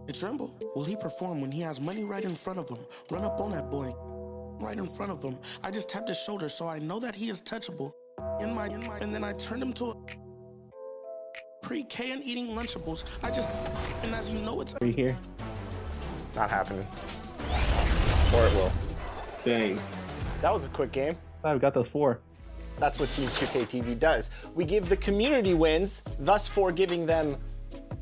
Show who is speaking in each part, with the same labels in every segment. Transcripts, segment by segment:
Speaker 1: It tremble. Will he perform when he has money right in front of him? Run up on that boy. Right in front of him. I just tapped his shoulder so I know that he is touchable. And then I turned him to a pre-K and eating Lunchables. And as you know, it's...
Speaker 2: Are you here?
Speaker 3: Not happening. Or it will.
Speaker 4: Dang.
Speaker 3: That was a quick game.
Speaker 2: Glad we got those 4.
Speaker 3: That's what Team 2K TV does. We give the community wins, thus for giving them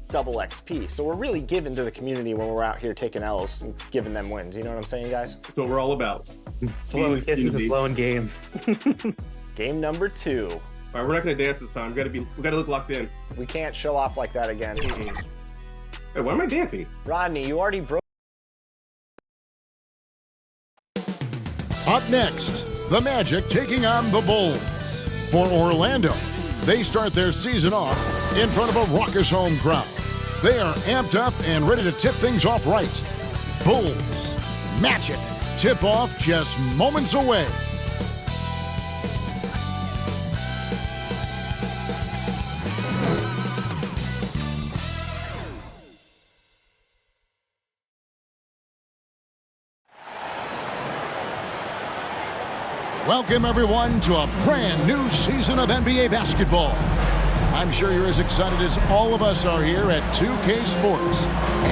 Speaker 3: double XP. So we're really giving to the community when we're out here taking L's and giving them wins. You know what I'm saying, guys?
Speaker 4: That's what we're all about.
Speaker 2: Blowing kisses and blowing games.
Speaker 3: Game number 2.
Speaker 4: All right, we're not gonna dance this time. We gotta look locked in.
Speaker 3: We can't show off like that again.
Speaker 4: Hey, why am I dancing?
Speaker 3: Rodney, you already broke.
Speaker 5: Up next, the Magic taking on the Bulls. For Orlando, they start their season off in front of a raucous home crowd. They are amped up and ready to tip things off right. Bulls, Magic, tip-off just moments away. Welcome, everyone, to a brand new season of NBA basketball. I'm sure you're as excited as all of us are here at 2K Sports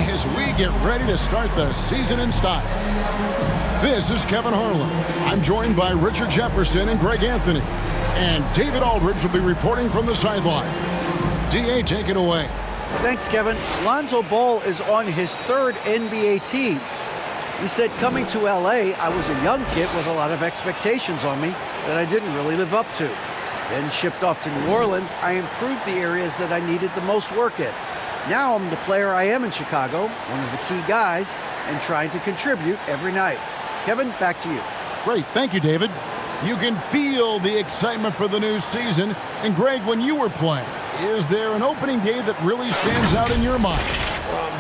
Speaker 5: as we get ready to start the season in style. This is Kevin Harlan. I'm joined by Richard Jefferson and Greg Anthony. And David Aldridge will be reporting from the sideline. DA, take it away.
Speaker 6: Thanks, Kevin. Lonzo Ball is on his 3rd NBA team. He said, coming to LA, I was a young kid with a lot of expectations on me that I didn't really live up to. Then shipped off to New Orleans, I improved the areas that I needed the most work in. Now I'm the player I am in Chicago, one of the key guys, and trying to contribute every night. Kevin, back to you.
Speaker 5: Great. Thank you, David. You can feel the excitement for the new season. And Greg, when you were playing, is there an opening day that really stands out in your mind?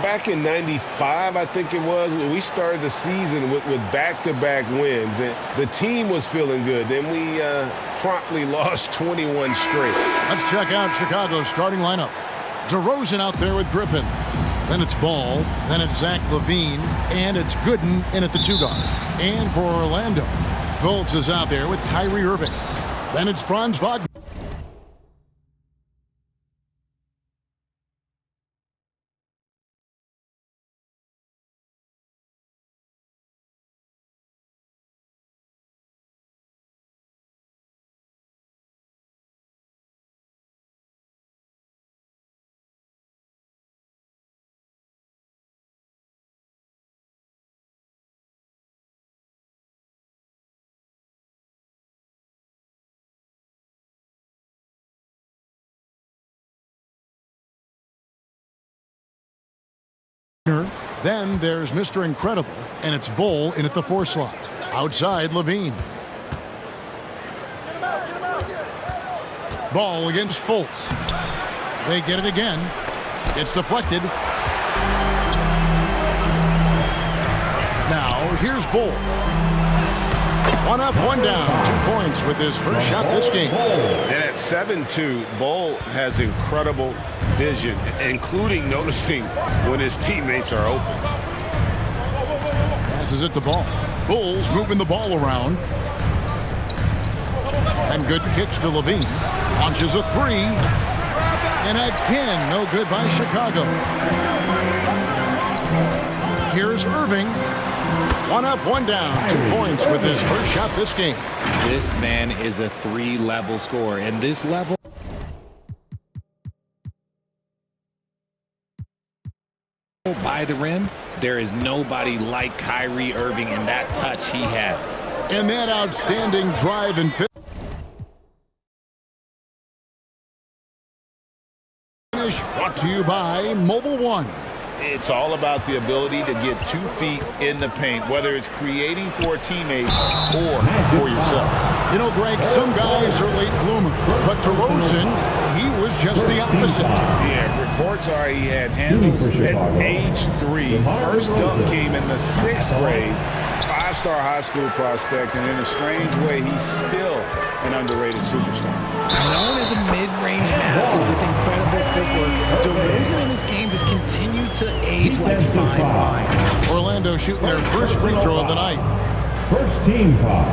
Speaker 7: Back in '95, I think it was, when we started the season with back-to-back wins, and the team was feeling good. Then we promptly lost 21 straight.
Speaker 5: Let's check out Chicago's starting lineup. DeRozan out there with Griffin. Then it's Ball. Then it's Zach LaVine. And it's Gooden in at the 2 guard. And for Orlando, Fultz is out there with Kyrie Irving. Then it's Franz Wagner. Then there's Mr. Incredible, and it's Bol in at the 4 slot. Outside, LaVine. Ball against Fultz. They get it again. It's deflected. Now, here's Bol. 1 up, 1 down. 2 points with his first shot this game.
Speaker 7: And at 7-2, Bol has incredible vision, including noticing when his teammates are open.
Speaker 5: Passes it to Ball. Bulls moving the ball around. And good kicks to LaVine. Launches a 3. And again, no good by Chicago. Here's Irving. 1 up, 1 down. 2 points with his first shot this game.
Speaker 8: This man is a 3-level scorer, and this level by the rim, there is nobody like Kyrie Irving and that touch he has.
Speaker 5: And that outstanding drive and finish brought to you by Mobile One.
Speaker 7: It's all about the ability to get 2 feet in the paint, whether it's creating for a teammate or for yourself.
Speaker 5: You know, Greg, some guys are late bloomers, but DeRozan, he was just the opposite.
Speaker 7: Yeah, reports are he had handles at age 3. First dunk came in the 6th grade. 5-star high school prospect, and in a strange way, he's still an underrated superstar.
Speaker 8: Known as a mid-range master with incredible footwork, DeRozan in this game has continued to age like fine wine.
Speaker 5: Orlando shooting their first free throw of the night.
Speaker 9: First team foul.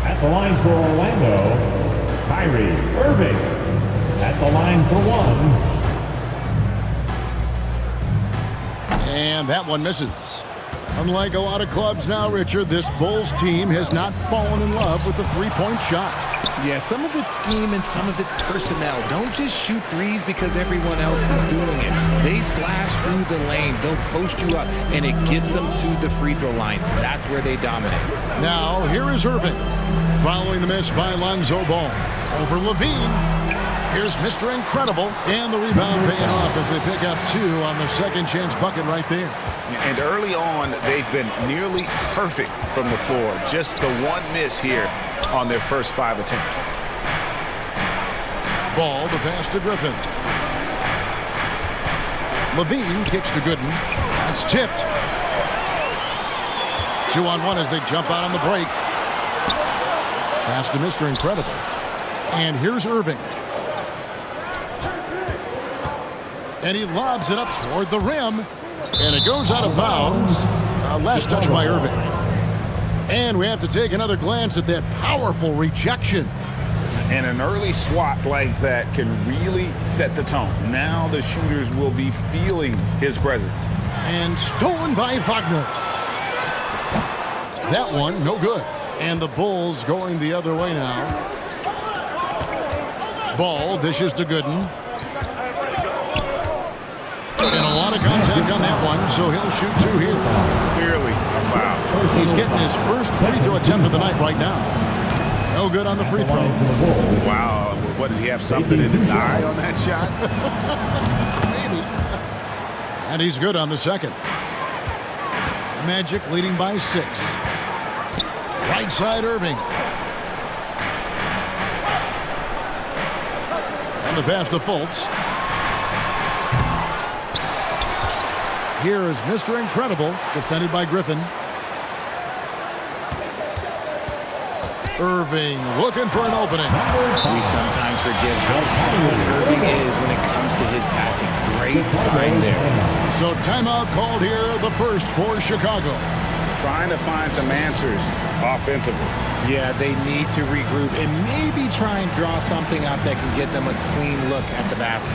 Speaker 9: At the line for Orlando, Kyrie Irving. At the line for one.
Speaker 5: And that one misses. Unlike a lot of clubs now, Richard, this Bulls team has not fallen in love with the three-point shot.
Speaker 8: Yeah, some of it's scheme and some of it's personnel. Don't just shoot threes because everyone else is doing it. They slash through the lane. They'll post you up, and it gets them to the free throw line. That's where they dominate.
Speaker 5: Now, here is Irving. Following the miss by Lonzo Ball. Over Levine. Here's Mr. Incredible. And the rebound paying off as they pick up 2 on the second chance bucket right there.
Speaker 7: And early on, they've been nearly perfect from the floor. Just the one miss here on their first 5 attempts.
Speaker 5: Ball, the pass to Griffin. Levine kicks to Gooden. That's tipped. 2-on-1 as they jump out on the break. Pass to Mr. Incredible. And here's Irving. And he lobs it up toward the rim. And it goes out of bounds. Last touch by Irving. And we have to take another glance at that powerful rejection.
Speaker 7: And an early swat like that can really set the tone. Now the shooters will be feeling his presence.
Speaker 5: And stolen by Wagner. That one, no good. And the Bulls going the other way now. Ball dishes to Gooden. And a lot of contact on that one, so he'll shoot 2 here.
Speaker 7: Clearly a foul.
Speaker 5: He's getting his first free throw attempt of the night right now. No good on the free throw.
Speaker 7: Wow. What, did he have something in his eye on that shot?
Speaker 5: Maybe. And he's good on the second. Magic leading by 6. Right side Irving. And the pass to Fultz. Here is Mr. Incredible, defended by Griffin. Irving looking for an opening.
Speaker 8: We sometimes forget how solid Irving is when it comes to his passing. Great find there.
Speaker 5: So timeout called here, the first for Chicago.
Speaker 7: Trying to find some answers offensively.
Speaker 8: Yeah, they need to regroup and maybe try and draw something up that can get them a clean look at the basket.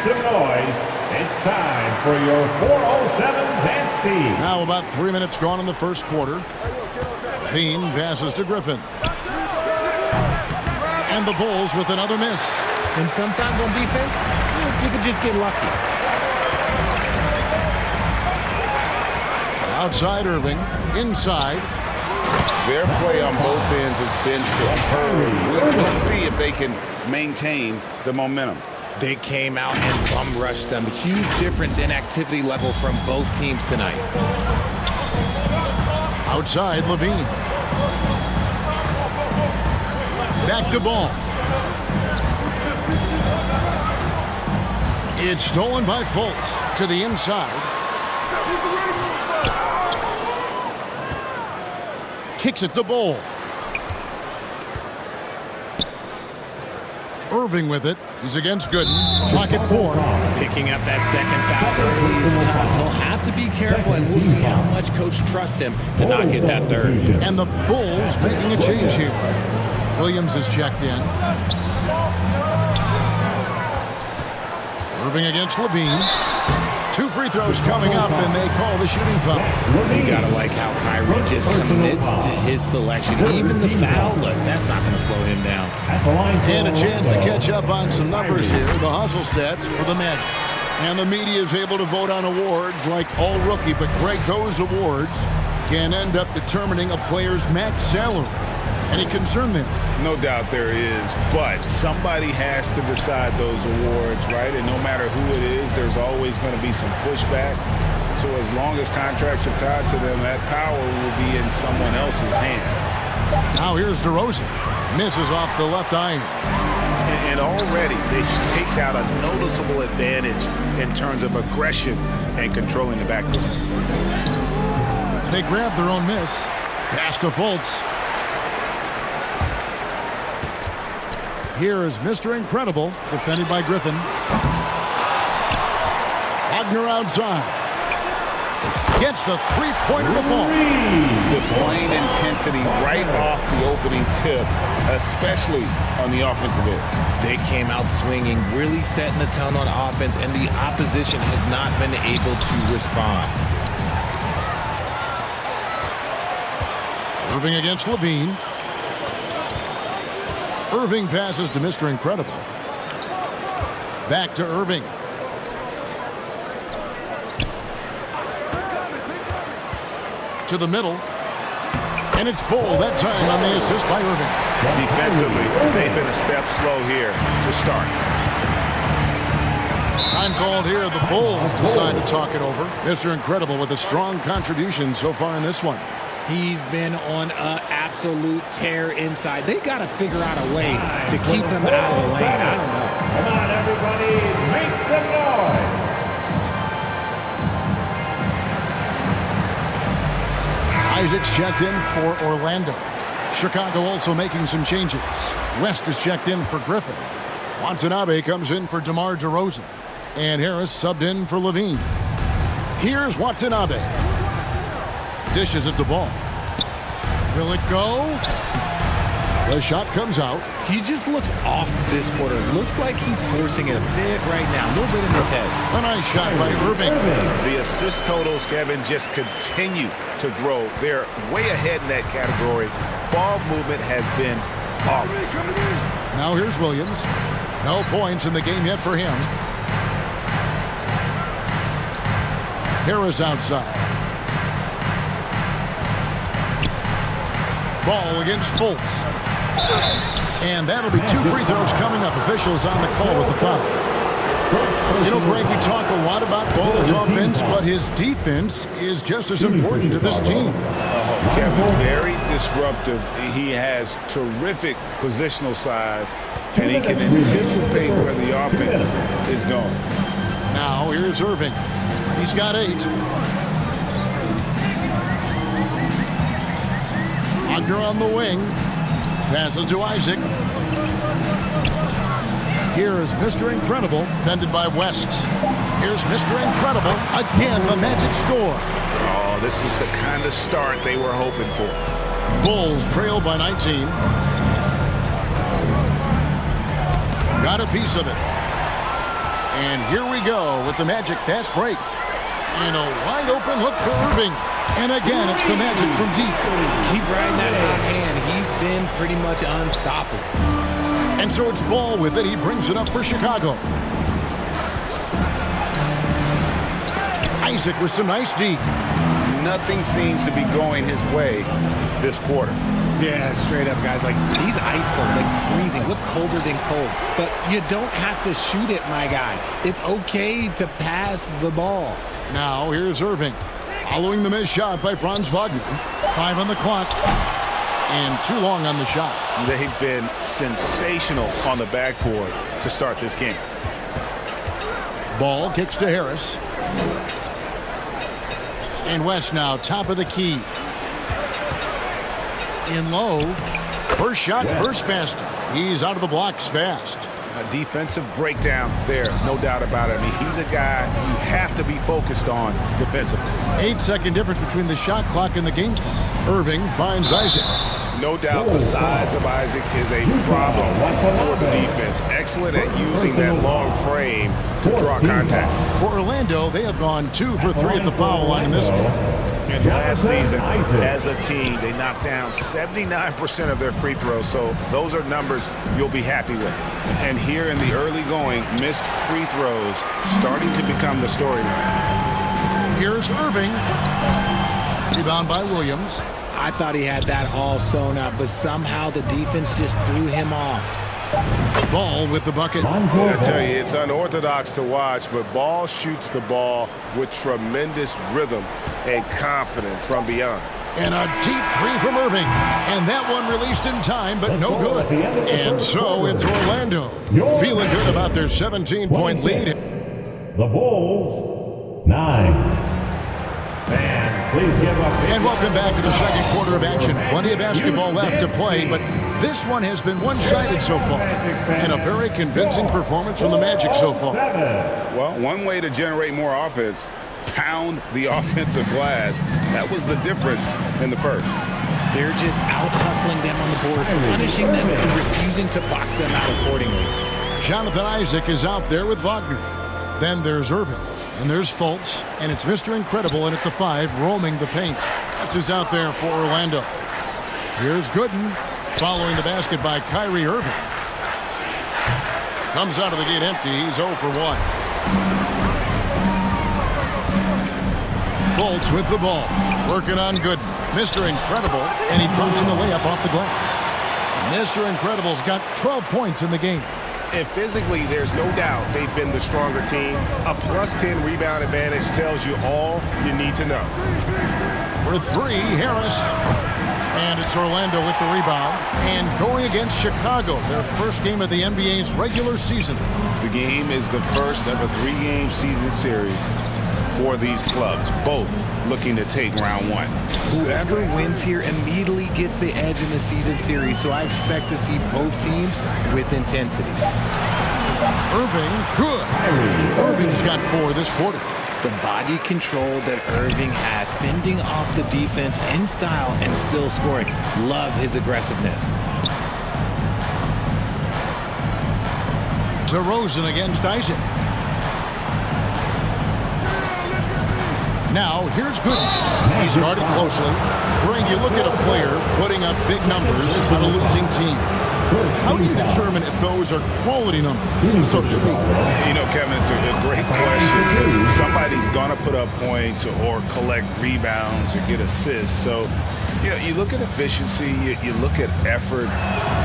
Speaker 9: Some noise. It's time for your 407 dance beat.
Speaker 5: Now about 3 minutes gone in the first quarter. Bean passes to Griffin. And the Bulls with another miss.
Speaker 8: And sometimes on defense, you could just get lucky.
Speaker 5: Outside Irving. Inside.
Speaker 7: Their play on both ends has been superb. We'll see if they can maintain the momentum.
Speaker 8: They came out and bum rushed them. Huge difference in activity level from both teams tonight.
Speaker 5: Outside Levine. Back to Ball. It's stolen by Fultz to the inside. Kicks it to Ball. Irving with it. He's against Gooden. Clock at 4.
Speaker 8: Picking up that second foul early is tough. He'll have to be careful, and we'll see how much coach trusts him to not get that third.
Speaker 5: And the Bulls making a change here. Williams is checked in. Irving against Levine. 2 free throws coming up, and they call the shooting foul.
Speaker 8: You gotta like how Kyrie just commits to his selection. Even the foul look, that's not gonna slow him down.
Speaker 5: And a chance to catch up on some numbers here. The hustle stats for the Magic. And the media is able to vote on awards like all rookie, but Greg, those awards can end up determining a player's max salary. Any concern there?
Speaker 7: No doubt there is, but somebody has to decide those awards, right? And no matter who it is, there's always going to be some pushback. So as long as contracts are tied to them, that power will be in someone else's hands.
Speaker 5: Now here's DeRozan. Misses off the left iron.
Speaker 7: And already they've staked out a noticeable advantage in terms of aggression and controlling the backcourt.
Speaker 5: They grab their own miss. Pass to Fultz. Here is Mr. Incredible, defended by Griffin. Wagner outside. Gets the three-pointer to fall.
Speaker 7: Displaying intensity right off the opening tip, especially on the offensive end.
Speaker 8: They came out swinging, really setting the tone on offense, and the opposition has not been able to respond.
Speaker 5: Irving against Levine. Irving passes to Mr. Incredible. Back to Irving. To the middle. And it's Bull that time on the assist by Irving.
Speaker 7: Defensively, they've been a step slow here to start.
Speaker 5: Time called here. The Bulls decide to talk it over. Mr. Incredible with a strong contribution so far in this one.
Speaker 8: He's been on an absolute tear inside. They got to figure out a way to keep him out of the lane. I don't know.
Speaker 9: Come on, everybody, make some noise.
Speaker 5: Isaac's checked in for Orlando. Chicago also making some changes. West is checked in for Griffin. Watanabe comes in for DeMar DeRozan. And Harris subbed in for Levine. Here's Watanabe. Dishes at the ball. Will it go? The shot comes out.
Speaker 8: He just looks off this quarter. Looks like he's forcing it a bit right now. A little bit in his head.
Speaker 5: A nice shot by Irving.
Speaker 7: The assist totals, Kevin, just continue to grow. They're way ahead in that category. Ball movement has been flawless.
Speaker 5: Now here's Williams. No points in the game yet for him. Harris outside. Ball against Fultz. And that'll be 2 free throws coming up. Officials on the call with the foul. You know, Greg, we talk a lot about Ball's offense, but his defense is just as important to this team.
Speaker 7: Kevin, very disruptive. He has terrific positional size, and he can anticipate where the offense is going.
Speaker 5: Now here's Irving. He's got 8. Wagner on the wing. Passes to Isaac. Here is Mr. Incredible, defended by West. Here's Mr. Incredible. Again, the Magic score.
Speaker 7: Oh, this is the kind of start they were hoping for.
Speaker 5: Bulls trail by 19. Got a piece of it. And here we go with the Magic fast break. And a wide open look for Irving. And again, it's the Magic from deep.
Speaker 8: Keep riding that hot hand. He's been pretty much unstoppable.
Speaker 5: And so it's Ball with it. He brings it up for Chicago. Isaac with some nice D.
Speaker 7: Nothing seems to be going his way this quarter.
Speaker 8: Yeah, straight up, guys. Like, he's ice cold, like freezing. What's colder than cold? But you don't have to shoot it, my guy. It's okay to pass the ball.
Speaker 5: Now here's Irving. Following the missed shot by Franz Wagner. 5 on the clock. And too long on the shot.
Speaker 7: They've been sensational on the backboard to start this game.
Speaker 5: Ball kicks to Harris. And West now top of the key. In low. First shot, first basket. He's out of the blocks fast.
Speaker 7: A defensive breakdown there, no doubt about it. I mean, he's a guy you have to be focused on defensively.
Speaker 5: 8-second difference between the shot clock and the game clock. Irving finds Isaac.
Speaker 7: No doubt the size of Isaac is a problem for the defense. Excellent at using that long frame to draw contact.
Speaker 5: For Orlando, they have gone 2 for 3 at the foul line in this game.
Speaker 7: And last season, as a team, they knocked down 79% of their free throws, so those are numbers you'll be happy with. And here in the early going, missed free throws starting to become the storyline.
Speaker 5: Here's Irving. Rebound by Williams.
Speaker 8: I thought he had that all sewn up, but somehow the defense just threw him off.
Speaker 5: Ball with the bucket.
Speaker 7: I tell you, it's unorthodox to watch, but Ball shoots the ball with tremendous rhythm and confidence from beyond.
Speaker 5: And a deep three from Irving. And that one released in time, but no good. And so it's Orlando feeling good about their 17-point lead.
Speaker 9: The Bulls, 9. And please give up.
Speaker 5: And welcome back to the second quarter of action. Plenty of basketball left to play, but this one has been one-sided so far. And a very convincing performance from the Magic so far.
Speaker 7: Well, one way to generate more offense, pound the offensive glass. That was the difference in the first.
Speaker 8: They're just out-hustling them on the boards, punishing them for refusing to box them out accordingly.
Speaker 5: Jonathan Isaac is out there with Wagner. Then there's Irving. And there's Fultz. And it's Mr. Incredible in at the 5, roaming the paint. That's who's out there for Orlando. Here's Gooden, following the basket by Kyrie Irving. Comes out of the gate empty. He's 0 for 1. Fultz with the ball. Working on Gooden. Mr. Incredible. And he drops in the layup off the glass. Mr. Incredible's got 12 points in the game.
Speaker 10: And physically, there's no doubt they've been the stronger team. A plus 10 rebound advantage tells you all you need to know.
Speaker 5: For 3, Harris. And it's Orlando with the rebound. And going against Chicago, their first game of the NBA's regular season.
Speaker 7: The game is the first of a 3-game season series for these clubs, both looking to take round 1.
Speaker 8: Whoever wins here immediately gets the edge in the season series, so I expect to see both teams with intensity.
Speaker 5: Irving, good. Irving's got 4 this quarter.
Speaker 8: The body control that Irving has, fending off the defense in style and still scoring. Love his aggressiveness.
Speaker 5: DeRozan against Isaac. Now, here's Gooden. He's guarded closely. Greg, you look at a player putting up big numbers on a losing team. How do you determine if those are quality numbers, so to speak?
Speaker 7: You know, Kevin, it's a great question because somebody's going to put up points or collect rebounds or get assists. So, you know, you look at efficiency, you look at effort,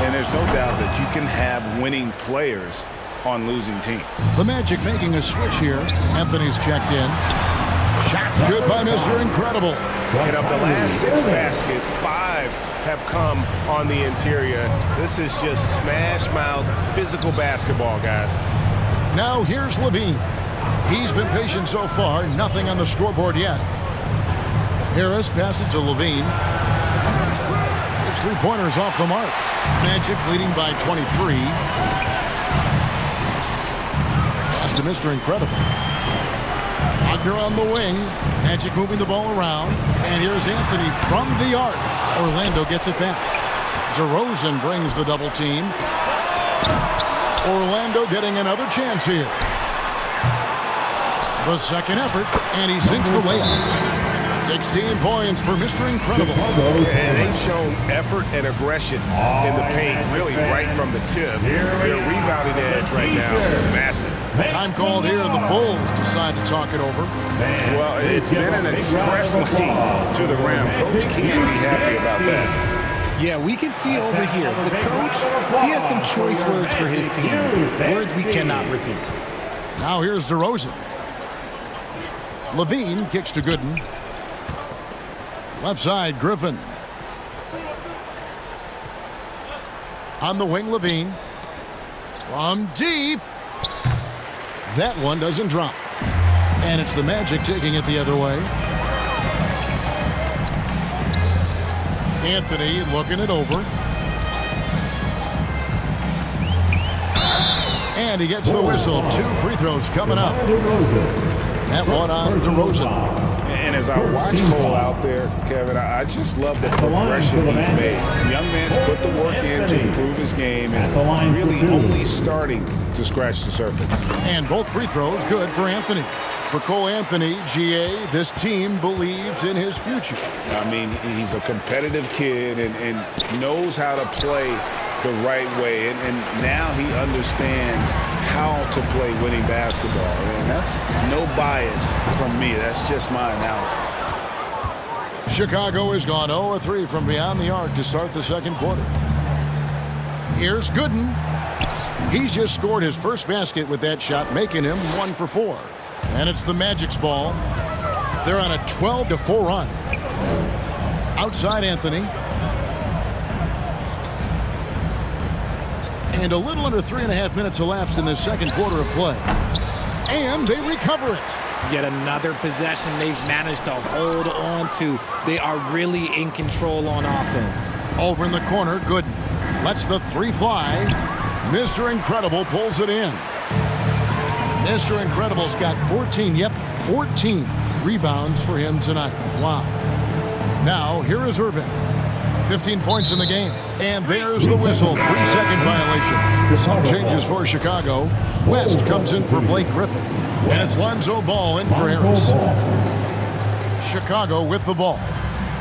Speaker 7: and there's no doubt that you can have winning players on losing teams.
Speaker 5: The Magic making a switch here. Anthony's checked in. Shots good by Mr. Incredible.
Speaker 10: And of the last 6 baskets, 5 have come on the interior. This is just smash-mouth physical basketball, guys.
Speaker 5: Now here's Levine. He's been patient so far. Nothing on the scoreboard yet. Harris passes to Levine. His 3-pointers off the mark. Magic leading by 23. Pass to Mr. Incredible. Wagner on the wing. Magic moving the ball around. And here's Anthony from the arc. Orlando gets it back. DeRozan brings the double team. Orlando getting another chance here. The second effort, and he sinks the layup. 16 points for Mr. Incredible.
Speaker 10: And they've shown effort and aggression in the paint, really right from the tip. Their rebounding edge right now is massive.
Speaker 5: Time called here. The Bulls decide to talk it over.
Speaker 10: Well, it's been an express lane to the rim. Coach can't be happy about that.
Speaker 8: Yeah, we can see over here, the coach, he has some choice words for his team. Words we cannot repeat.
Speaker 5: Now here's DeRozan. Levine kicks to Gooden. Left side, Griffin. On the wing, Levine. From deep. That one doesn't drop. And it's the Magic taking it the other way. Anthony looking it over. And he gets the whistle. 2 free throws coming up. That one on DeRozan.
Speaker 7: And as I watch Cole out there, Kevin, I just love the progression he's made. The young man's put the work in to improve his game and really only starting to scratch the surface.
Speaker 5: And both free throws good for Anthony. For Cole Anthony, GA, this team believes in his future.
Speaker 7: I mean, he's a competitive kid and knows how to play the right way. And now he understands how to play winning basketball. And that's no bias from me. That's just my analysis.
Speaker 5: Chicago has gone 0-3 from beyond the arc to start the second quarter. Here's Gooden. He's just scored his first basket with that shot, making him 1 for 4. And it's the Magic's ball. They're on a 12-4 run. Outside Anthony. And a little under 3.5 minutes elapsed in the second quarter of play. And they recover it.
Speaker 8: Yet another possession they've managed to hold on to. They are really in control on offense.
Speaker 5: Over in the corner, Gooden lets the three fly. Mr. Incredible pulls it in. Mr. Incredible's got 14 rebounds for him tonight. Wow. Now, here is Irving. 15 points in the game. And there's the whistle. 3-second violation. Some changes for Chicago. West comes in for Blake Griffin. And it's Lonzo Ball in for Harris. Chicago with the ball.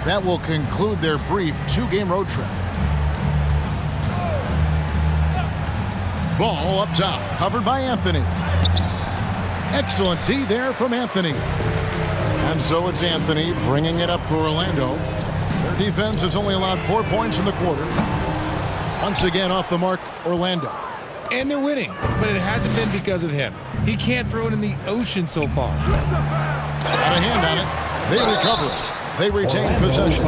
Speaker 5: That will conclude their brief 2-game road trip. Ball up top, covered by Anthony. Excellent D there from Anthony. And so it's Anthony bringing it up for Orlando. Their defense has only allowed 4 points in the quarter. Once again off the mark, Orlando.
Speaker 8: And they're winning, but it hasn't been because of him. He can't throw it in the ocean so far.
Speaker 5: Got a hand on it. They recover it. They retain possession.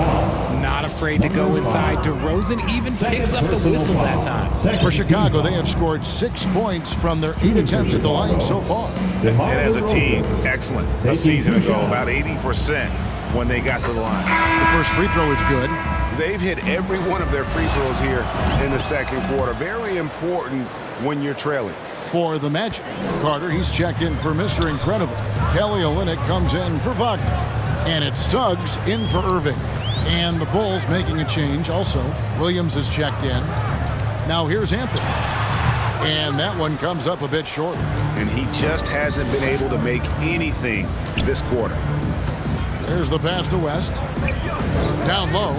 Speaker 8: Not afraid to go inside. DeRozan even picks up the whistle that time.
Speaker 5: For Chicago, they have scored 6 points from their 8 attempts at the line so far.
Speaker 7: And as a team, excellent. A season ago, about 80% when they got to the line.
Speaker 5: The first free throw is good.
Speaker 7: They've hit every one of their free throws here in the second quarter. Very important when you're trailing.
Speaker 5: For the Magic, Carter, he's checked in for Mr. Incredible. Kelly Olynyk comes in for Wagner. And it's Suggs in for Irving. And the Bulls making a change also. Williams is checked in. Now here's Anthony. And that one comes up a bit short.
Speaker 7: And he just hasn't been able to make anything this quarter.
Speaker 5: There's the pass to West. Down low.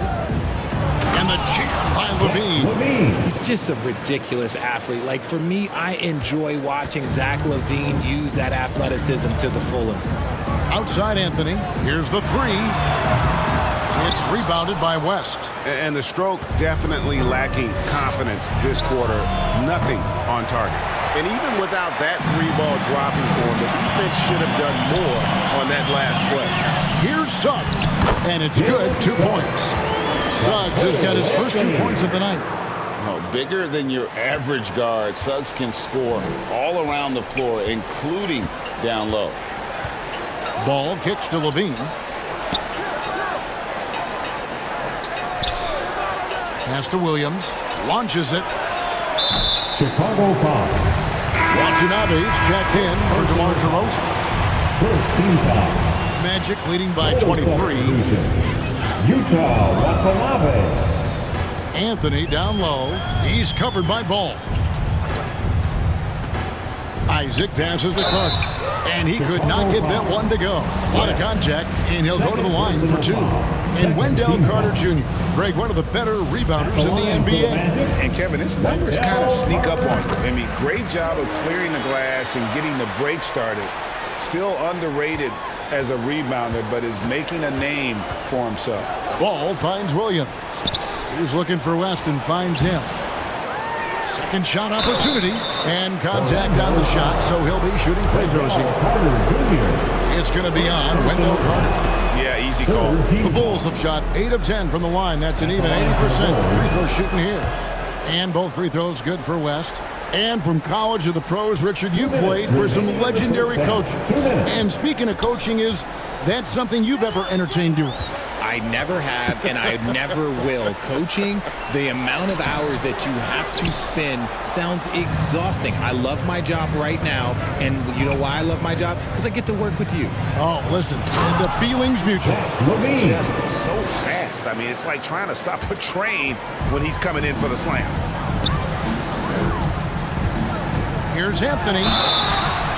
Speaker 5: And the jam by Levine.
Speaker 8: He's just a ridiculous athlete. Like, for me, I enjoy watching Zach LaVine use that athleticism to the fullest.
Speaker 5: Outside Anthony. Here's the three. It's rebounded by West.
Speaker 7: And the stroke definitely lacking confidence this quarter. Nothing on target. And even without that three-ball dropping for him, the defense should have done more on that last play.
Speaker 5: Here's Suggs. And it's good. 2 points. Suggs has got his first 2 points of the night.
Speaker 11: Oh, bigger than your average guard, Suggs can score all around the floor, including down low.
Speaker 5: Ball kicks to Levine. Pass to Williams. Launches it.
Speaker 9: Chicago foul.
Speaker 5: Watanabe's checked in for DeMar DeRozan.
Speaker 9: First team foul.
Speaker 5: Magic leading by 23.
Speaker 9: Utah Watanabe.
Speaker 5: Anthony down low. He's covered by Ball. Isaac passes to Carter. And he could not get that one to go. A lot of contact, and he'll go to the line for 2. And Wendell Carter Jr., Greg, one of the better rebounders in the NBA.
Speaker 7: And Kevin, his numbers kind of sneak up on you. I mean, great job of clearing the glass and getting the break started. Still underrated as a rebounder, but is making a name for himself.
Speaker 5: Ball finds Williams. He's looking for West and finds him. Second shot opportunity and contact on the shot, so he'll be shooting free throws here. It's going to be on Wendell Carter.
Speaker 7: Yeah, easy call.
Speaker 5: The Bulls have shot 8 of 10 from the line. That's an even 80% free throw shooting here. And both free throws good for West. And from college to the pros, Richard, you played for some legendary coaches. And speaking of coaching, is that something you've ever entertained doing?
Speaker 8: I never have, and I never will. Coaching, the amount of hours that you have to spend sounds exhausting. I love my job right now, and you know why I love my job? Because I get to work with you.
Speaker 5: Oh, listen, the feeling's mutual.
Speaker 7: Just so fast. I mean, it's like trying to stop a train when he's coming in for the slam.
Speaker 5: Here's Anthony.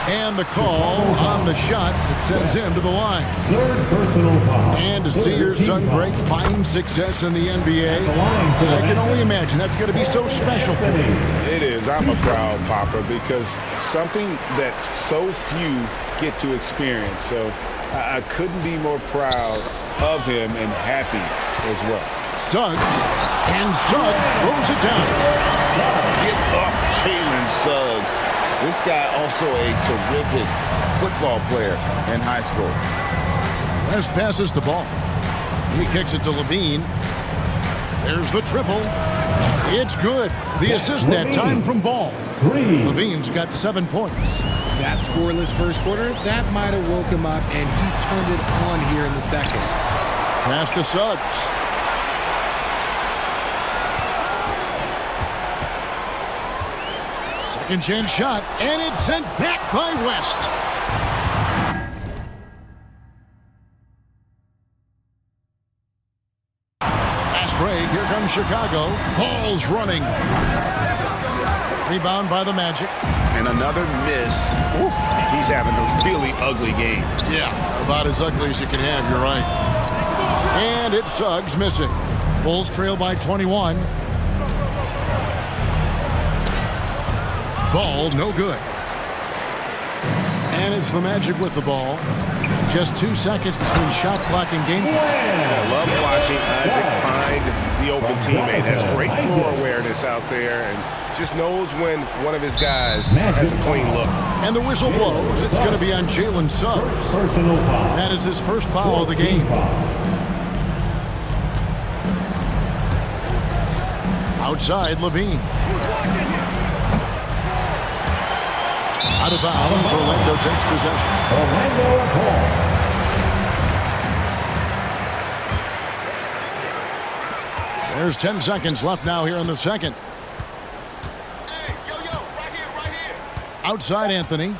Speaker 5: And the call on the shot that sends him to the line.
Speaker 9: Third personal foul.
Speaker 5: And to see your son Greg find success in the NBA, I can only imagine that's going to be so special for you.
Speaker 7: It is. I'm a proud papa because something that so few get to experience. So I couldn't be more proud of him and happy as well.
Speaker 5: Suggs, and Suggs throws it down.
Speaker 11: Get up, Jalen Suggs. This guy also a terrific football player in high school.
Speaker 5: West passes the ball. He kicks it to Levine. There's the triple. It's good. The assist that time from Ball.
Speaker 9: 3.
Speaker 5: Levine's got 7 points.
Speaker 8: That scoreless first quarter, that might have woke him up, and he's turned it on here in the second.
Speaker 5: Pass to Suggs. Second chance shot, and it's sent back by West. Fast break, here comes Chicago. Ball's running. Rebound by the Magic.
Speaker 7: And another miss. Oof, he's having a really ugly game.
Speaker 5: Yeah, about as ugly as you can have, you're right. And it's Suggs missing. Bulls trail by 21. Ball, no good. And it's the Magic with the ball. Just 2 seconds between shot clock and game.
Speaker 10: I love watching Isaac find the open teammate. Has great floor awareness out there and just knows when one of his guys has a clean look.
Speaker 5: And the whistle blows. It's going to be on Jalen Suggs. That is his first foul of the game. Outside, Levine. Out of bounds, Orlando takes possession.
Speaker 9: Orlando at home.
Speaker 5: There's 10 seconds left now here in the second. Outside Anthony.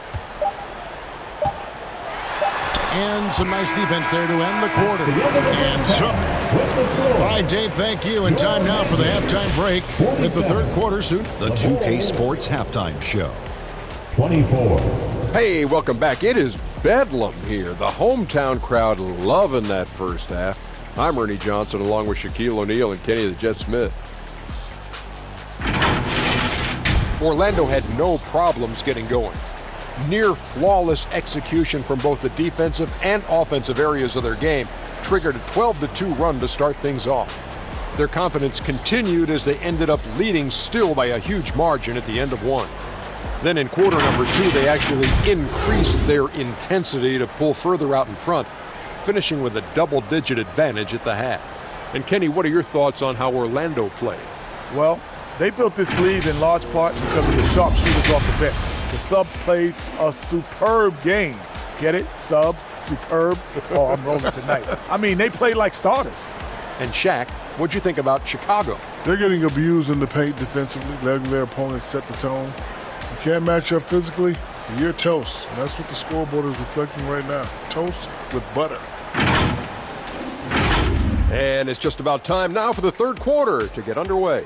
Speaker 5: And some nice defense there to end the quarter. And so, all right, Dave, thank you. And time now for the halftime break with the third quarter soon.
Speaker 12: The 2K Sports Halftime Show.
Speaker 9: 24.
Speaker 13: Hey, welcome back. It is bedlam here. The hometown crowd loving that first half. I'm Ernie Johnson along with Shaquille O'Neal and Kenny the Jet Smith. Orlando had no problems getting going. Near flawless execution from both the defensive and offensive areas of their game triggered a 12-2 run to start things off. Their confidence continued as they ended up leading still by a huge margin at the end of one. Then in quarter number 2, they actually increased their intensity to pull further out in front, finishing with a double-digit advantage at the half. And Kenny, what are your thoughts on how Orlando played?
Speaker 14: Well, they built this lead in large part because of the sharpshooters off the bench. The subs played a superb game. Get it? Sub, superb. Oh, I'm rolling tonight. I mean, they played like starters.
Speaker 13: And Shaq, what'd you think about Chicago?
Speaker 15: They're getting abused in the paint defensively, letting their opponents set the tone. You can't match up physically, you're toast. And that's what the scoreboard is reflecting right now. Toast with butter.
Speaker 13: And it's just about time now for the third quarter to get underway.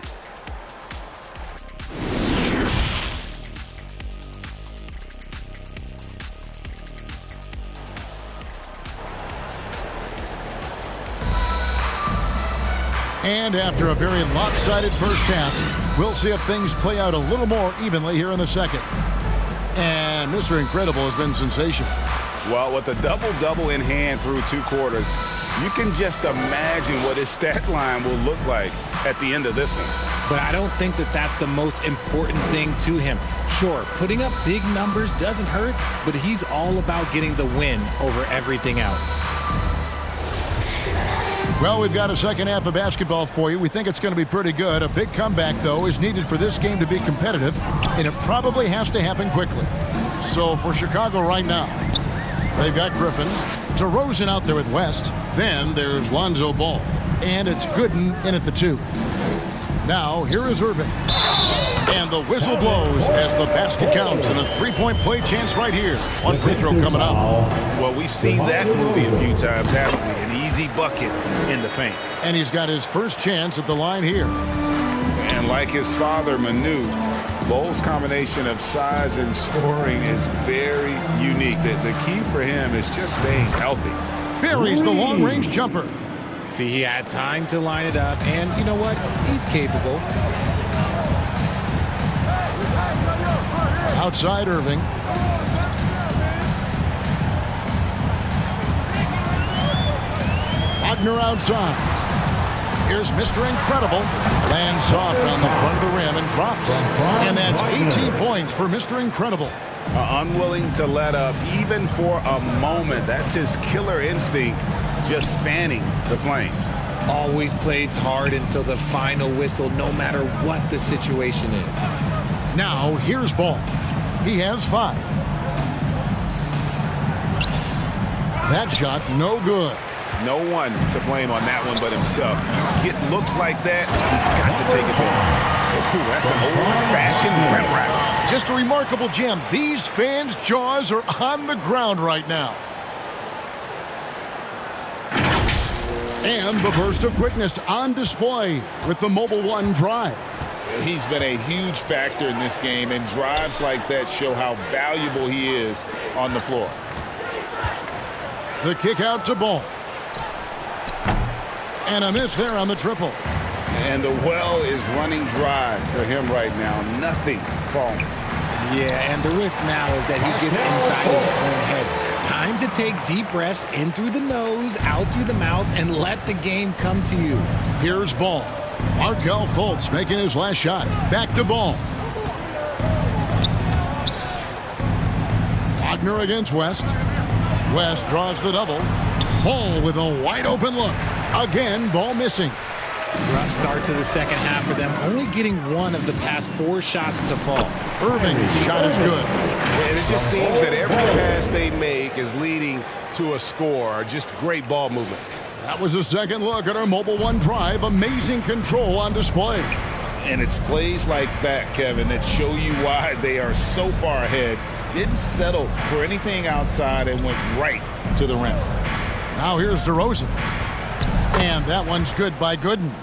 Speaker 5: And after a very lopsided first half, we'll see if things play out a little more evenly here in the second. And Mr. Incredible has been sensational.
Speaker 7: Well, with a double-double in hand through 2 quarters, you can just imagine what his stat line will look like at the end of this one.
Speaker 8: But I don't think that that's the most important thing to him. Sure, putting up big numbers doesn't hurt, but he's all about getting the win over everything else.
Speaker 5: Well, we've got a second half of basketball for you. We think it's going to be pretty good. A big comeback, though, is needed for this game to be competitive, and it probably has to happen quickly. So for Chicago right now, they've got Griffin, DeRozan out there with West. Then there's Lonzo Ball, and it's Gooden in at the 2. Now, here is Irving. And the whistle blows as the basket counts, and a three-point play chance right here. One free throw coming up.
Speaker 7: Well, we've seen that movie a few times, haven't we? An easy bucket in the paint.
Speaker 5: And he's got his first chance at the line here.
Speaker 7: And like his father, Manu, Bowles' combination of size and scoring is very unique. The key for him is just staying healthy.
Speaker 5: Buries the long-range jumper.
Speaker 8: See, he had time to line it up, and you know what? He's capable.
Speaker 5: Outside Irving. Wagner outside. Here's Mr. Incredible. Lands soft on the front of the rim and drops. And that's 18 points for Mr. Incredible.
Speaker 7: Unwilling to let up even for a moment. That's his killer instinct, just fanning the flames.
Speaker 8: Always plays hard until the final whistle, no matter what the situation is.
Speaker 5: Now here's Ball. He has 5. That shot, no good.
Speaker 7: No one to blame on that one but himself. You get looks like that, you've got to take advantage. Ooh, that's an old-fashioned rim rack.
Speaker 5: Just a remarkable gem. These fans' jaws are on the ground right now. And the burst of quickness on display with the Mobile One drive.
Speaker 7: He's been a huge factor in this game, and drives like that show how valuable he is on the floor.
Speaker 5: The kick out to Ball. And a miss there on the triple.
Speaker 7: And the well is running dry for him right now. Nothing falling.
Speaker 8: Yeah, and the risk now is that he gets inside his own head. Time to take deep breaths in through the nose, out through the mouth, and let the game come to you.
Speaker 5: Here's Ball. Markelle Fultz making his last shot. Back to Ball. Wagner against West. West draws the double. Ball with a wide open look. Again, Ball missing.
Speaker 8: Rough start to the second half for them, only getting 1 of the past 4 shots to fall.
Speaker 5: Irving's shot is good.
Speaker 10: And it just seems that every pass they make is leading to a score. Just great ball movement.
Speaker 5: That was a second look at our Mobile One drive. Amazing control on display.
Speaker 7: And it's plays like that, Kevin, that show you why they are so far ahead. Didn't settle for anything outside and went right to the rim.
Speaker 5: Now here's DeRozan. And that one's good by Gooden.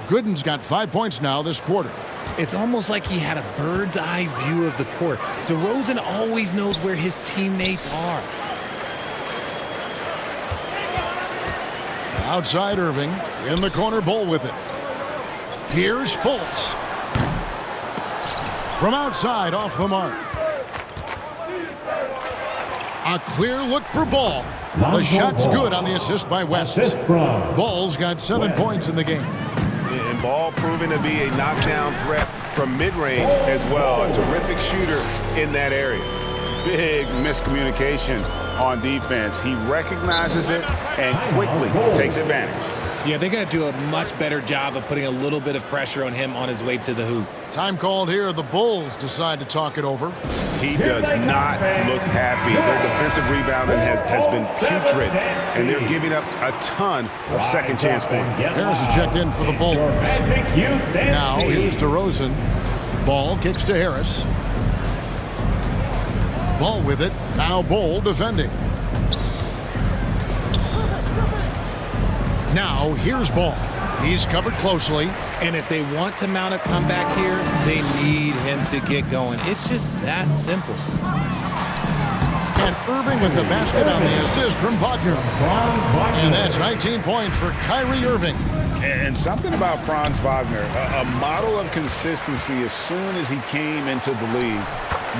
Speaker 5: Gooden's got 5 points now this quarter.
Speaker 8: It's almost like he had a bird's eye view of the court. DeRozan always knows where his teammates are.
Speaker 5: Outside Irving. In the corner, Ball with it. Here's Fultz. From outside, off the mark. A clear look for Ball. The shot's good on the assist by West. Ball's got 7 points in the game.
Speaker 10: And Ball proving to be a knockdown threat from mid-range as well. A terrific shooter in that area.
Speaker 7: Big miscommunication on defense. He recognizes it and quickly takes advantage.
Speaker 8: Yeah, they're going to do a much better job of putting a little bit of pressure on him on his way to the hoop.
Speaker 5: Time called here. The Bulls decide to talk it over.
Speaker 7: He does not look happy. Their defensive rebounding has been putrid, and they're giving up a ton of second chance points.
Speaker 5: Harris is checked in for the Bulls. Now here's DeRozan. Ball kicks to Harris. Ball with it. Now Ball defending. Now here's Ball. He's covered closely.
Speaker 8: And if they want to mount a comeback here, they need him to get going. It's just that simple.
Speaker 5: And Irving with the basket on the assist from Wagner. And that's 19 points for Kyrie Irving.
Speaker 7: And something about Franz Wagner, a model of consistency. As soon as he came into the league,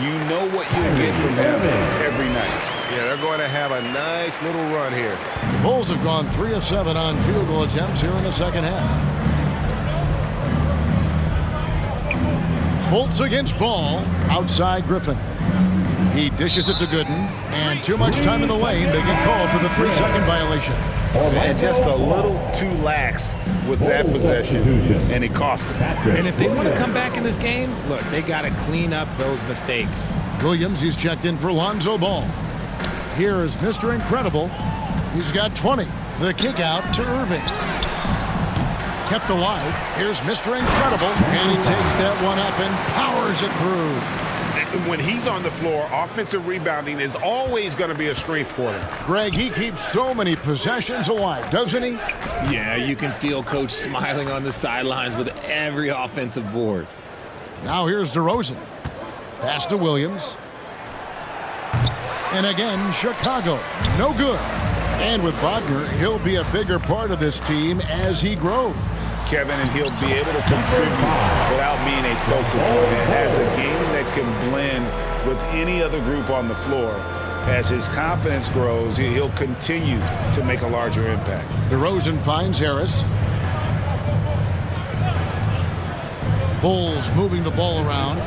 Speaker 7: you know what you'll get from him every night.
Speaker 10: Yeah, they're going to have a nice little run here.
Speaker 5: The Bulls have gone 3 of 7 on field goal attempts here in the second half. Fultz against Ball. Outside Griffin. He dishes it to Gooden. And too much time in the lane. They get called for the 3-second violation.
Speaker 7: And just a little too lax with that possession, and it cost them.
Speaker 8: And if they want to come back in this game, look, they got to clean up those mistakes.
Speaker 5: Williams, he's checked in for Lonzo Ball. Here is Mr. Incredible. He's got 20. The kick out to Irving. Kept alive. Here's Mr. Incredible. And he takes that one up and powers it through.
Speaker 7: When he's on the floor, offensive rebounding is always going to be a strength for him.
Speaker 5: Greg, he keeps so many possessions alive, doesn't he?
Speaker 8: Yeah, you can feel Coach smiling on the sidelines with every offensive board.
Speaker 5: Now here's DeRozan. Pass to Williams. And again, Chicago. No good. And with Wagner, he'll be a bigger part of this team as he grows.
Speaker 7: Kevin, and he'll be able to contribute without being a focal point. It has a game that can blend with any other group on the floor. As his confidence grows, he'll continue to make a larger impact.
Speaker 5: DeRozan finds Harris. Bulls moving the ball around.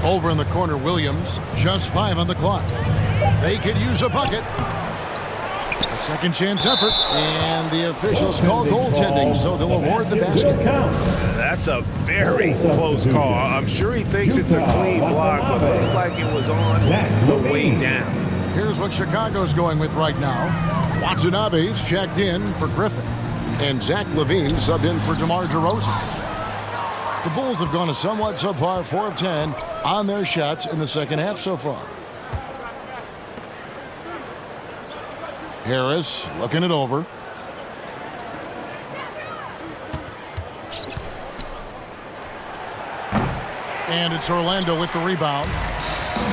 Speaker 5: Over in the corner, Williams. Just 5 on the clock. They could use a bucket. A second chance effort, and the officials call goaltending, so they'll award the basket.
Speaker 11: That's a very close call. I'm sure he thinks it's a clean block, but it looks like it was on the way down.
Speaker 5: Here's what Chicago's going with right now. Watanabe's checked in for Griffin, and Zach LaVine subbed in for DeMar DeRozan. The Bulls have gone a somewhat subpar 4 of 10 on their shots in the second half so far. Harris looking it over. And it's Orlando with the rebound.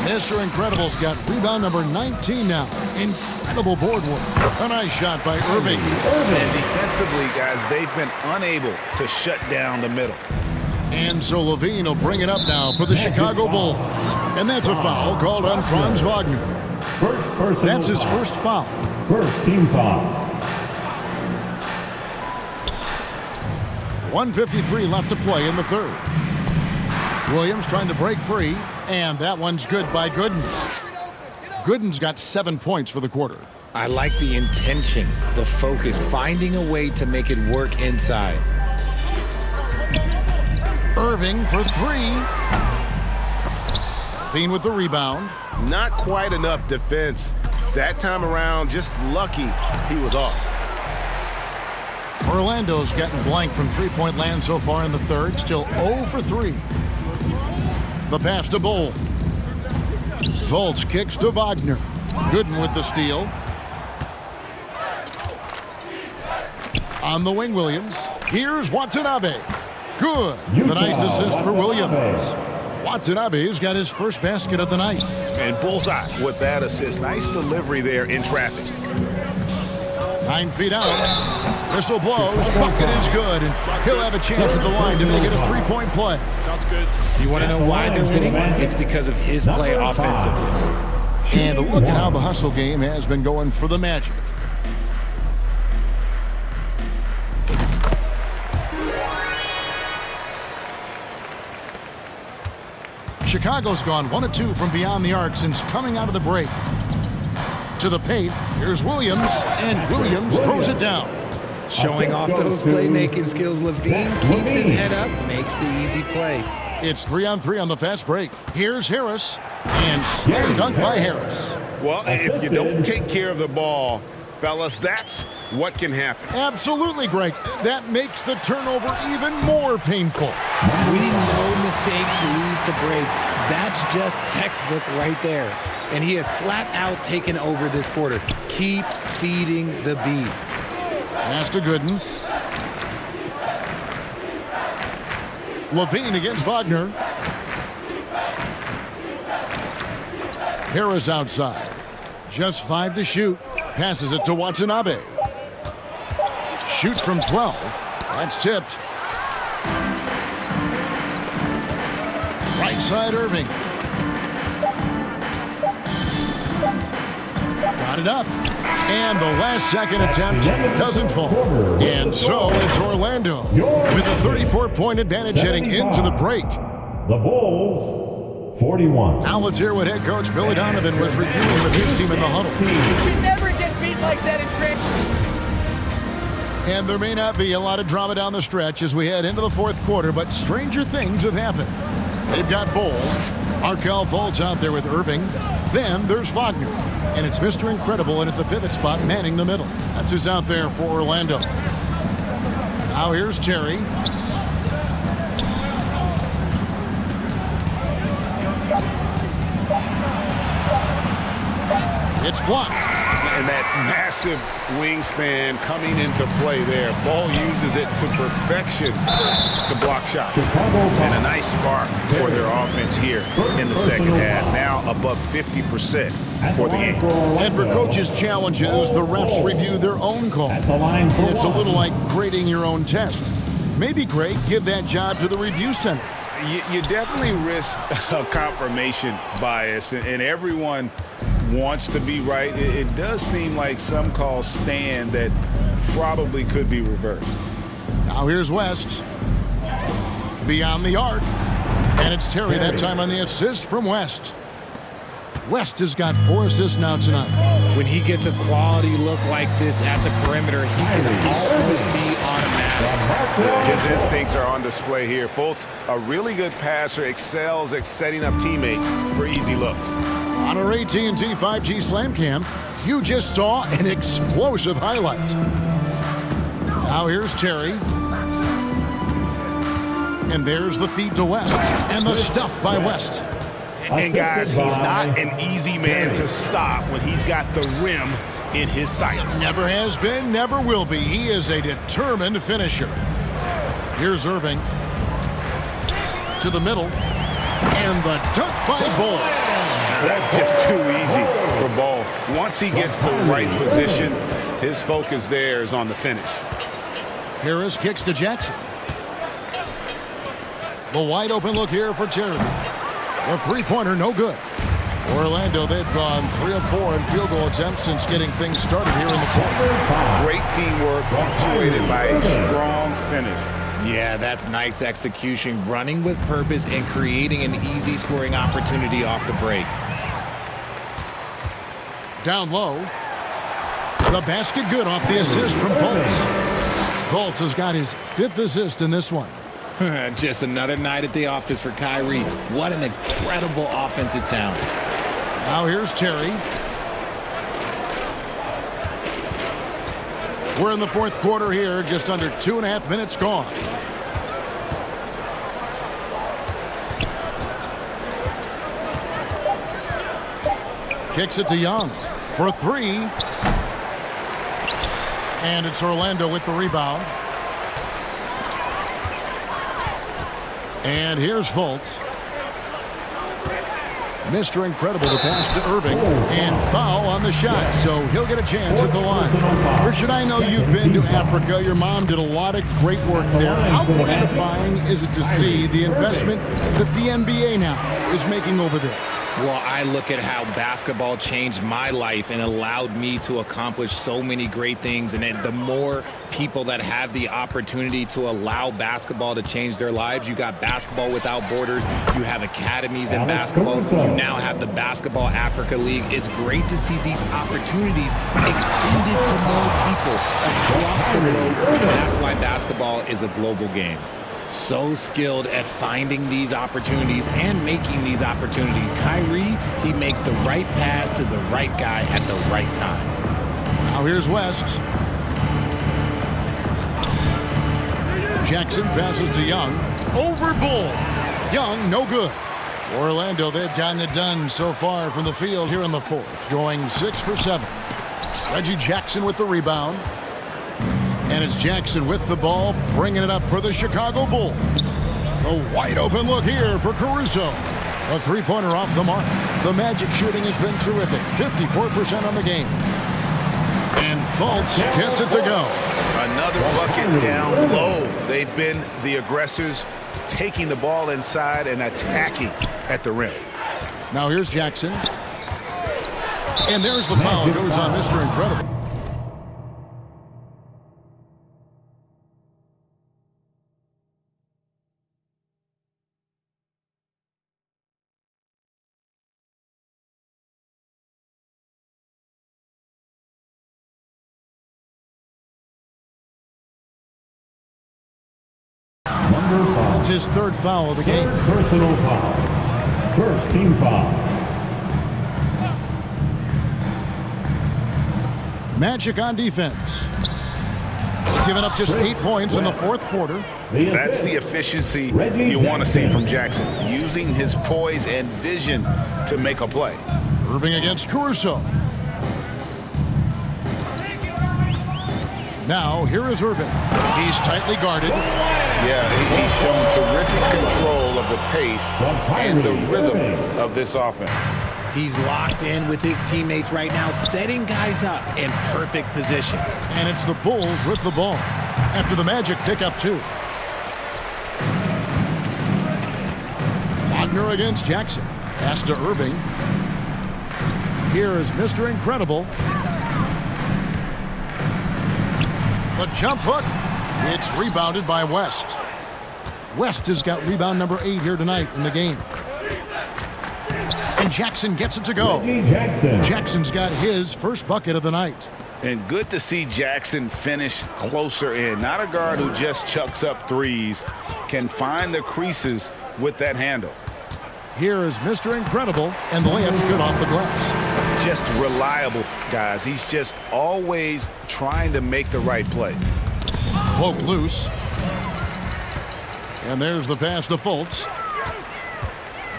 Speaker 5: Mr. Incredible's got rebound number 19 now. Incredible board work. A nice shot by Irving.
Speaker 11: And defensively, guys, they've been unable to shut down the middle.
Speaker 5: And so LaVine will bring it up now for the Chicago Bulls. And that's a foul called on Franz Wagner. That's his first foul.
Speaker 9: First team foul.
Speaker 5: 1:53 left to play in the third. Williams trying to break free, and that one's good by Gooden. Gooden's got 7 points for the quarter.
Speaker 8: I like the intention, the focus, finding a way to make it work inside.
Speaker 5: Irving for three. Bean with the rebound.
Speaker 11: Not quite enough defense. That time around, just lucky he was off.
Speaker 5: Orlando's gotten blank from three-point land so far in the third. Still 0 for 3. The pass to Bull. Volts kicks to Wagner. Gooden with the steal. On the wing, Williams. Here's Watanabe. Good. The nice assist for Williams. Watanabe's got his first basket of the night.
Speaker 11: And bullseye with that assist. Nice delivery there in traffic.
Speaker 5: 9 feet out. Whistle blows. Bucket is good. And he'll have a chance at the line to make it a three-point play.
Speaker 4: Sounds good.
Speaker 8: You want to know why they're winning? It's because of his play offensively.
Speaker 5: And look at how the hustle game has been going for the Magic. Chicago's gone 1 of 2 from beyond the arc since coming out of the break. To the paint, here's Williams, and Williams throws it down.
Speaker 8: Showing off those playmaking skills, LaVine keeps his head up, makes the easy play.
Speaker 5: It's 3-on-3 on the fast break. Here's Harris, and slam dunk by Harris.
Speaker 11: Well, if you don't take care of the ball, fellas, that's what can happen.
Speaker 5: Absolutely, Greg. That makes the turnover even more painful.
Speaker 8: We know mistakes lead to breaks. That's just textbook right there. And he has flat out taken over this quarter. Keep feeding the beast.
Speaker 5: Pass to Gooden. LaVine against Wagner. Harris outside. Just 5 to shoot. Passes it to Watanabe. Shoots from 12. That's tipped. Right side, Irving. Got it up. And the last second attempt doesn't fall. And so it's Orlando with a 34-point advantage heading into the break.
Speaker 9: The Bulls, 41.
Speaker 5: Now let's hear what head coach Billy Donovan was reviewing with his team in the huddle.
Speaker 16: You should never get beat like that in training.
Speaker 5: And there may not be a lot of drama down the stretch as we head into the fourth quarter, but stranger things have happened. They've got Bulls. Markelle Fultz out there with Irving. Then there's Wagner. And it's Mr. Incredible and at the pivot spot manning the middle. That's who's out there for Orlando. Now here's Terry. It's blocked.
Speaker 11: And that massive wingspan coming into play there. Ball uses it to perfection to block shots. And a nice spark for their offense here in the second half. Now above 50% for the game.
Speaker 5: And for coaches' challenges, the refs review their own call. It's a little like grading your own test. Maybe, Greg, give that job to the review center.
Speaker 11: You definitely risk a confirmation bias, and everyone wants to be right. It does seem like some calls stand that probably could be reversed.
Speaker 5: Now here's West. Beyond the arc. And it's Terry that time on the assist from West. West has got 4 assists now tonight.
Speaker 8: When he gets a quality look like this at the perimeter, he can always be automatic.
Speaker 11: His instincts are on display here. Fultz, a really good passer, excels at setting up teammates for easy looks.
Speaker 5: On our AT&T 5G Slam Cam, you just saw an explosive highlight. Now here's Terry. And there's the feed to West. And the stuff by West.
Speaker 11: And guys, he's not an easy man to stop when he's got the rim in his sights.
Speaker 5: Never has been, never will be. He is a determined finisher. Here's Irving. To the middle. And the dunk by Ball.
Speaker 11: That's just too easy for Ball. Once he gets the right position, his focus there is on the finish.
Speaker 5: Harris kicks to Jackson. The wide open look here for Terry. The three-pointer, no good. Orlando, they've gone 3 of 4 in field goal attempts since getting things started here in the fourth.
Speaker 11: Great teamwork punctuated by a strong finish.
Speaker 8: Yeah, that's nice execution, running with purpose and creating an easy scoring opportunity off the break.
Speaker 5: Down low. The basket good off the assist from Fultz. Fultz has got his 5th assist in this one.
Speaker 8: Just another night at the office for Kyrie. What an incredible offensive talent.
Speaker 5: Now here's Terry. We're in the fourth quarter here, just under 2.5 minutes gone. Kicks it to Young for 3. And it's Orlando with the rebound. And here's Fultz. Mr. Incredible to pass to Irving. And foul on the shot, so he'll get a chance at the line. Richard, I know you've been to Africa. Your mom did a lot of great work there. How gratifying is it to see the investment that the NBA now is making over there?
Speaker 8: Well, I look at how basketball changed my life and allowed me to accomplish so many great things. And the more people that have the opportunity to allow basketball to change their lives, you got Basketball Without Borders, you have academies in basketball, you now have the Basketball Africa League. It's great to see these opportunities extended to more people across the globe. That's why basketball is a global game. So skilled at finding these opportunities and making these opportunities. Kyrie, he makes the right pass to the right guy at the right time.
Speaker 5: Now here's West. Jackson passes to Young. Over Bull. Young, no good. Orlando, they've gotten it done so far from the field here in the fourth, going 6 for 7. Reggie Jackson with the rebound. And it's Jackson with the ball, bringing it up for the Chicago Bulls. A wide open look here for Caruso. A three-pointer off the mark. The Magic shooting has been terrific, 54% on the game. And Fultz gets it to go.
Speaker 11: Another bucket down low. They've been the aggressors, taking the ball inside and attacking at the rim.
Speaker 5: Now here's Jackson. And there's the foul. It goes on Mr. Incredible. That's his 3rd foul of the game.
Speaker 9: Personal foul. First team foul.
Speaker 5: Magic on defense. Giving up just 8 points in the fourth quarter.
Speaker 11: That's the efficiency you want to see from Jackson, using his poise and vision to make a play.
Speaker 5: Irving against Caruso. Now, here is Irving. He's tightly guarded.
Speaker 11: Yeah, he's shown terrific control of the pace and the rhythm of this offense.
Speaker 8: He's locked in with his teammates right now, setting guys up in perfect position.
Speaker 5: And it's the Bulls with the ball after the Magic pick up 2. Wagner against Jackson. Pass to Irving. Here is Mr. Incredible. The jump hook. It's rebounded by West. West has got rebound number 8 here tonight in the game. And And Jackson gets it to go. Jackson's got his first bucket of the night.
Speaker 7: And good to see Jackson finish closer in. Not a guard who just chucks up threes. Can find the creases with that handle.
Speaker 5: Here is Mr. Incredible, and the layup's good off the glass.
Speaker 7: Just reliable, guys. He's just always trying to make the right play.
Speaker 5: Poke loose. And there's the pass to Fultz.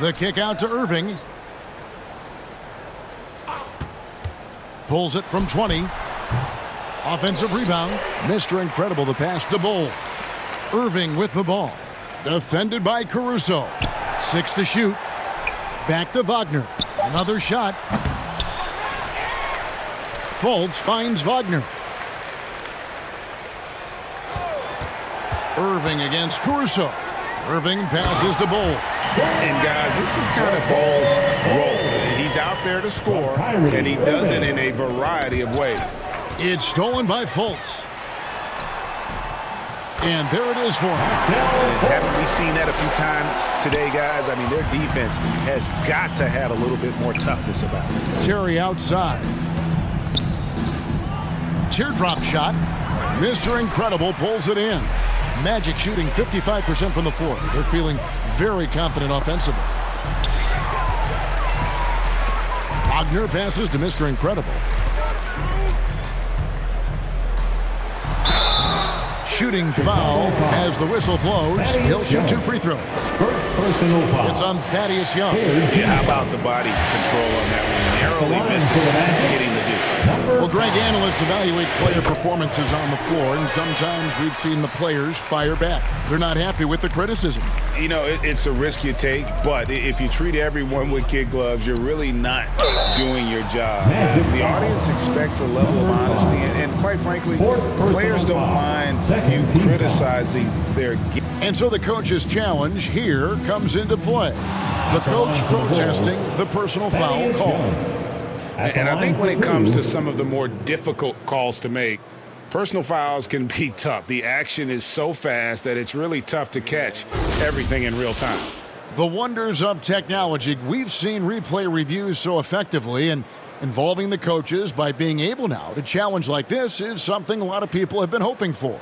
Speaker 5: The kick out to Irving. Pulls it from 20. Offensive rebound. Mr. Incredible, the pass to Bull. Irving with the ball. Defended by Caruso. 6 to shoot. Back to Wagner. Another shot. Fultz finds Wagner. Irving against Caruso. Irving passes to Bull.
Speaker 7: And guys, this is kind of Bull's role. He's out there to score, and he does it in a variety of ways.
Speaker 5: It's stolen by Fultz. And there it is for him.
Speaker 7: Haven't we seen that a few times today, guys? I mean, their defense has got to have a little bit more toughness about it.
Speaker 5: Terry outside. Teardrop shot. Mr. Incredible pulls it in. Magic shooting 55% from the floor. They're feeling very confident offensively. Wagner passes to Mr. Incredible. Shooting foul as the whistle blows. He'll shoot 2 free throws. It's on Thaddeus Young.
Speaker 7: Yeah, how about the body control on that one? Narrowly misses getting the deuce.
Speaker 5: Well, Greg, analysts evaluate player performances on the floor, and sometimes we've seen the players fire back. They're not happy with the criticism.
Speaker 7: You know, it's a risk you take, but if you treat everyone with kid gloves, you're really not doing your job. The audience expects a level of honesty, and quite frankly, players don't mind you criticizing their game.
Speaker 5: And so the coach's challenge here comes into play. The coach protesting the personal foul call.
Speaker 7: And I think when it comes to some of the more difficult calls to make, personal fouls can be tough. The action is so fast that it's really tough to catch everything in real time.
Speaker 5: The wonders of technology. We've seen replay reviews so effectively, and involving the coaches by being able now to challenge like this is something a lot of people have been hoping for.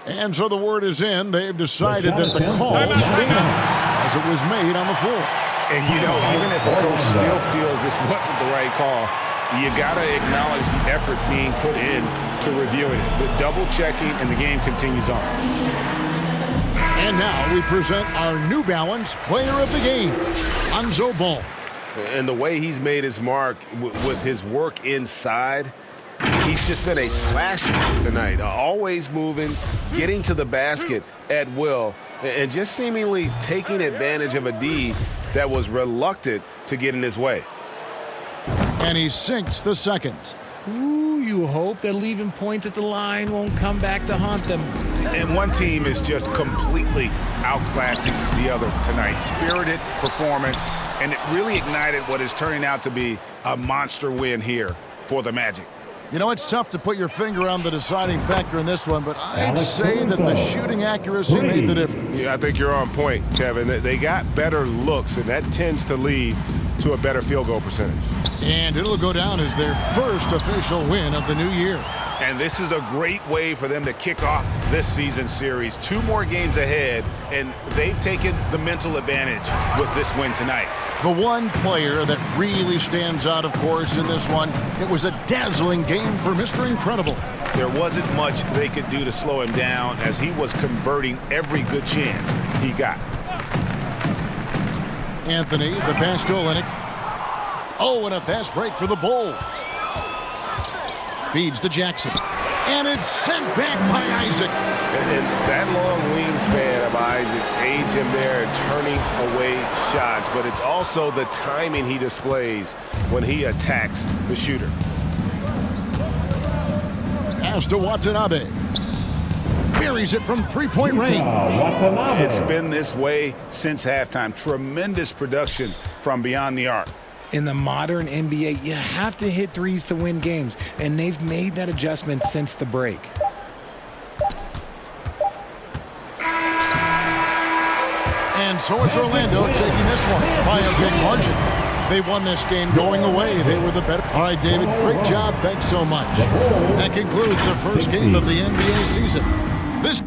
Speaker 5: And so the word is in. They've decided that the call stands as it was made on the floor.
Speaker 7: And, you know, even if a coach still feels this wasn't the right call, you got to acknowledge the effort being put in to reviewing it. The double-checking, and the game continues on.
Speaker 5: And now we present our New Balance Player of the Game, Lonzo Ball.
Speaker 10: And the way he's made his mark with his work inside, he's just been a slasher tonight. Always moving, getting to the basket at will, and just seemingly taking advantage of a D that was reluctant to get in his way.
Speaker 5: And he sinks the second.
Speaker 8: Ooh, you hope that leaving points at the line won't come back to haunt them.
Speaker 7: And one team is just completely outclassing the other tonight. Spirited performance, and it really ignited what is turning out to be a monster win here for the Magic.
Speaker 5: You know, it's tough to put your finger on the deciding factor in this one, but I'd say that the shooting accuracy made the difference.
Speaker 10: Yeah, I think you're on point, Kevin. They got better looks, and that tends to lead to a better field goal percentage.
Speaker 5: And it'll go down as their first official win of the new year.
Speaker 7: And this is a great way for them to kick off this season series. 2 more games ahead, and they've taken the mental advantage with this win tonight.
Speaker 5: The one player that really stands out, of course, in this one, it was a dazzling game for Mr. Incredible.
Speaker 7: There wasn't much they could do to slow him down as he was converting every good chance he got.
Speaker 5: Anthony, the pass to Olynyk. Oh, and a fast break for the Bulls. Feeds to Jackson. And it's sent back by Isaac.
Speaker 10: And that long wingspan of Isaac aids him there in turning away shots, but it's also the timing he displays when he attacks the shooter.
Speaker 5: Pass to Watanabe. Buries it from three-point range.
Speaker 7: It's been this way since halftime. Tremendous production from beyond the arc.
Speaker 8: In the modern NBA, you have to hit threes to win games, and they've made that adjustment since the break.
Speaker 5: And so it's Orlando taking this one by a big margin. They won this game going away. They were the better. All right, David, great job. Thanks so much. That concludes the first game of the NBA season. This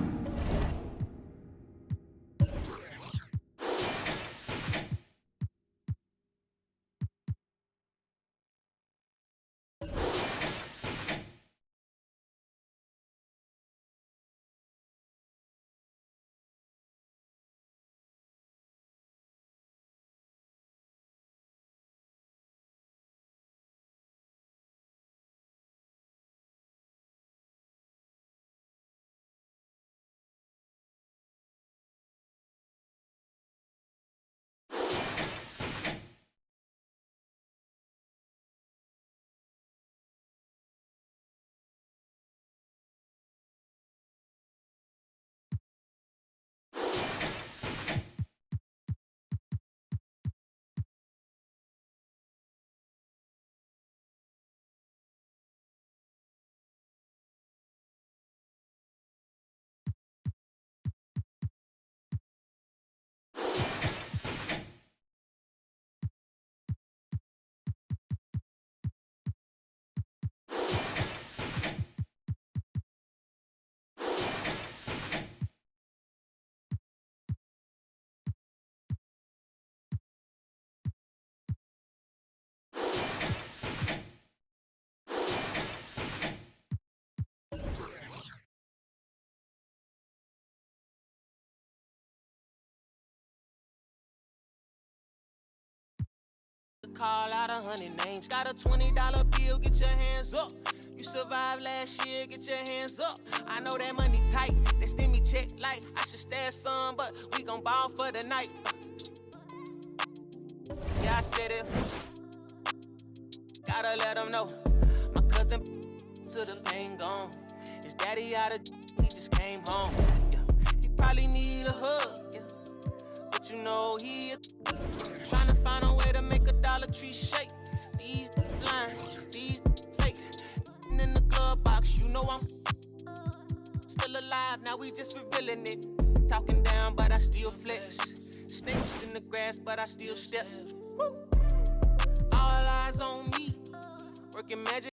Speaker 17: Call out 100 names. Got a $20 bill, get your hands up. You survived last year, get your hands up. I know that money tight, they send me check like I should stash some, but we gon' ball for the night. Yeah, I said it. Gotta let them know. My cousin to the pain gone. His daddy out of he just came home. Yeah. He probably need a hug, yeah. But you know he trying to find a way to make a Dollar Tree shake. These lines, these fake. In the glove box, you know I'm still alive. Now we just revealing it. Talking down, but I still flex. Snakes in the grass, but I still step. Woo. All eyes on me. Working magic.